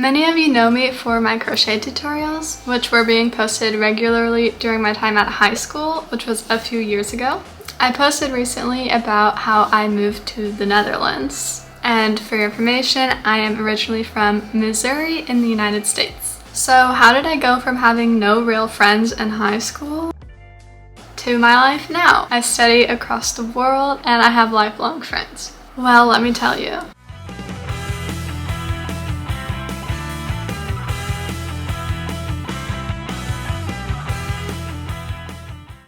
Many of you know me for my crochet tutorials, which were being posted regularly during my time at high school, which was a few years ago. I posted recently about how I moved to the Netherlands. And for your information, I am originally from Missouri in the United States. So how did I go from having no real friends in high school to my life now? I study across the world and I have lifelong friends. Well, let me tell you.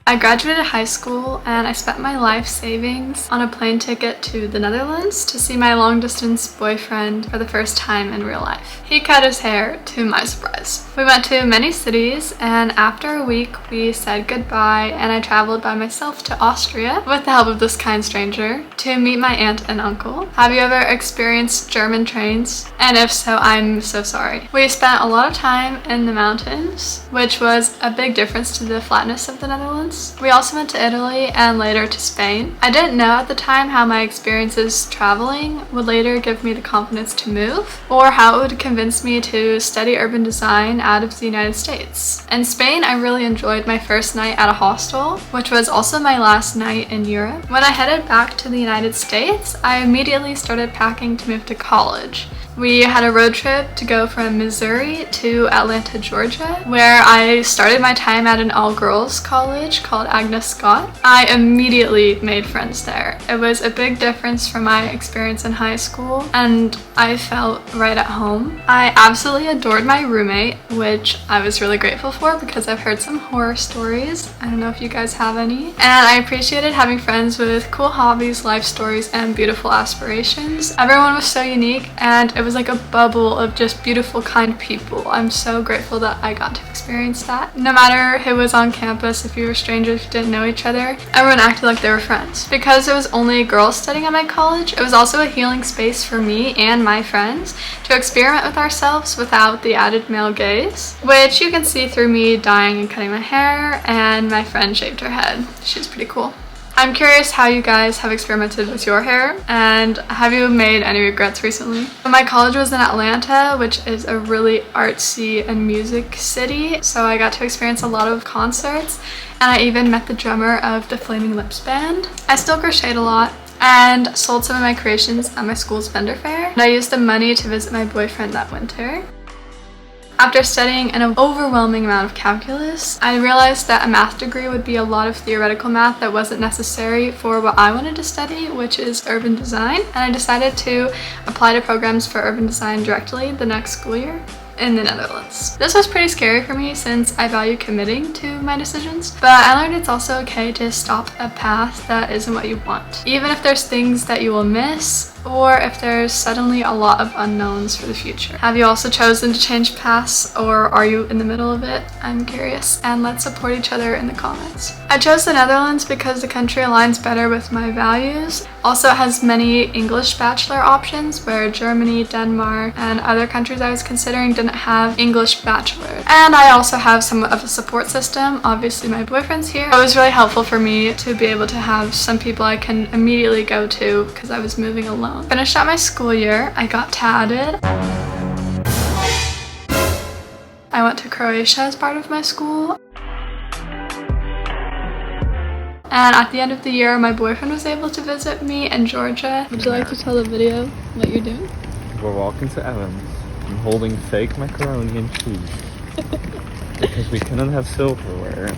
I graduated high school and I spent my life savings on a plane ticket to the Netherlands to see my long-distance boyfriend for the first time in real life. He cut his hair, to my surprise. We went to many cities, and after a week we said goodbye and I traveled by myself to Austria with the help of this kind stranger to meet my aunt and uncle. Have you ever experienced German trains? And if so, I'm so sorry. We spent a lot of time in the mountains, which was a big difference to the flatness of the Netherlands. We also went to Italy and later to Spain. I didn't know at the time how my experiences traveling would later give me the confidence to move, or how it would convince me to study urban design out of the United States. In Spain, I really enjoyed my first night at a hostel, which was also my last night in Europe. When I headed back to the United States, I immediately started packing to move to college. We had a road trip to go from Missouri to Atlanta, Georgia, where I started my time at an all-girls college called Agnes Scott. I immediately made friends there. It was a big difference from my experience in high school, and I felt right at home. I absolutely adored my roommate, which I was really grateful for because I've heard some horror stories. I don't know if you guys have any. And I appreciated having friends with cool hobbies, life stories, and beautiful aspirations. Everyone was so unique, and it was like a bubble of just beautiful, kind people. I'm so grateful that I got to experience that. No matter who was on campus, if you were strangers who didn't know each other, everyone acted like they were friends. Because it was only girls studying at my college, it was also a healing space for me and my friends to experiment with ourselves without the added male gaze, which you can see through me dyeing and cutting my hair, and my friend shaved her head. She was pretty cool. I'm curious how you guys have experimented with your hair, and have you made any regrets recently? My college was in Atlanta, which is a really artsy and music city, so I got to experience a lot of concerts, and I even met the drummer of the Flaming Lips band. I still crocheted a lot and sold some of my creations at my school's vendor fair, and I used the money to visit my boyfriend that winter. After studying an overwhelming amount of calculus, I realized that a math degree would be a lot of theoretical math that wasn't necessary for what I wanted to study, which is urban design, and I decided to apply to programs for urban design directly the next school year in the Netherlands. This was pretty scary for me since I value committing to my decisions, but I learned it's also okay to stop a path that isn't what you want, even if there's things that you will miss or if there's suddenly a lot of unknowns for the future. Have you also chosen to change paths, or are you in the middle of it? I'm curious, and let's support each other in the comments. I chose the Netherlands because the country aligns better with my values. Also, it has many English bachelor options, where Germany, Denmark, and other countries I was considering didn't have English bachelor. And I also have somewhat of a support system. Obviously, my boyfriend's here. It was really helpful for me to be able to have some people I can immediately go to because I was moving alone. Finished out my school year, I got tatted. I went to Croatia as part of my school. And at the end of the year, my boyfriend was able to visit me in Georgia. Would you like to tell the video what you're doing? We're walking to Evans. I'm holding fake macaroni and cheese. Because we couldn't have silverware.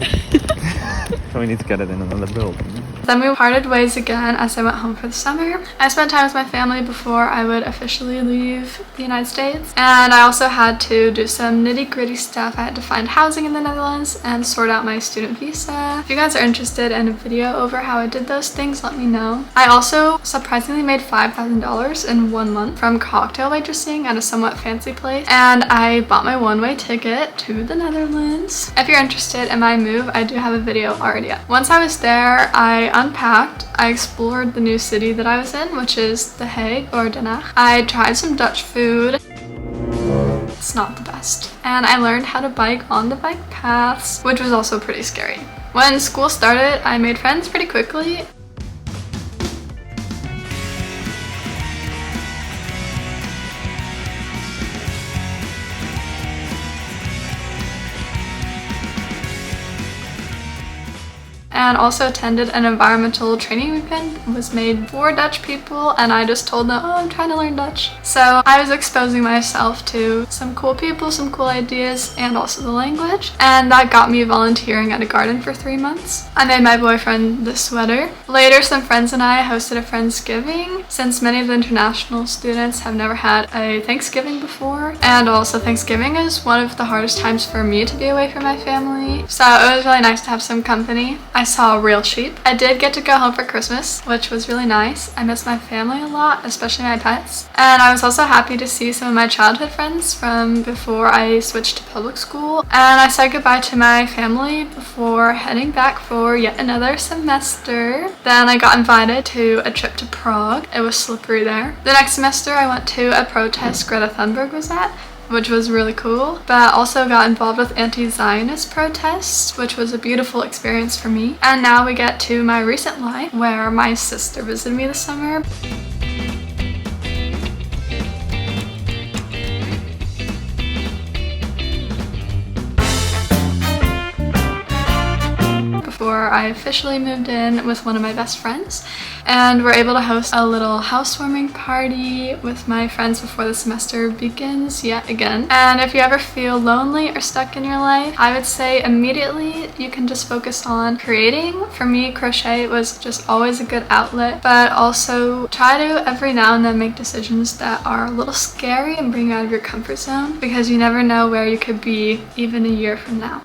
So we need to get it in another building. Then we parted ways again as I went home for the summer. I spent time with my family before I would officially leave the United States. And I also had to do some nitty-gritty stuff. I had to find housing in the Netherlands and sort out my student visa. If you guys are interested in a video over how I did those things, let me know. I also surprisingly made $5,000 in 1 month from cocktail waitressing at a somewhat fancy place. And I bought my one-way ticket to the Netherlands. If you're interested in my move, I do have a video already up. Once I was there, I unpacked. I explored the new city that I was in, which is The Hague or Den Haag. I tried some Dutch food. It's not the best. And I learned how to bike on the bike paths, which was also pretty scary. When school started, I made friends pretty quickly. and also attended an environmental training weekend. It was made for Dutch people, and I just told them, oh, I'm trying to learn Dutch. So I was exposing myself to some cool people, some cool ideas, and also the language, and that got me volunteering at a garden for 3 months. I made my boyfriend the sweater. Later, some friends and I hosted a Friendsgiving, since many of the international students have never had a Thanksgiving before, and also Thanksgiving is one of the hardest times for me to be away from my family, so it was really nice to have some company. I saw real sheep. I did get to go home for Christmas, which was really nice. I miss my family a lot, especially my pets, and I was also happy to see some of my childhood friends from before I switched to public school, and I said goodbye to my family before heading back for yet another semester. Then I got invited to a trip to Prague. It was slippery there. The next semester I went to a protest Greta Thunberg was at, which was really cool, but also got involved with anti-Zionist protests, which was a beautiful experience for me. And now we get to my recent life, where my sister visited me this summer. Before I officially moved in with one of my best friends, and we're able to host a little housewarming party with my friends before the semester begins yet again. And if you ever feel lonely or stuck in your life, I would say immediately you can just focus on creating. For me, crochet was just always a good outlet, but also try to every now and then make decisions that are a little scary and bring you out of your comfort zone, because you never know where you could be even a year from now.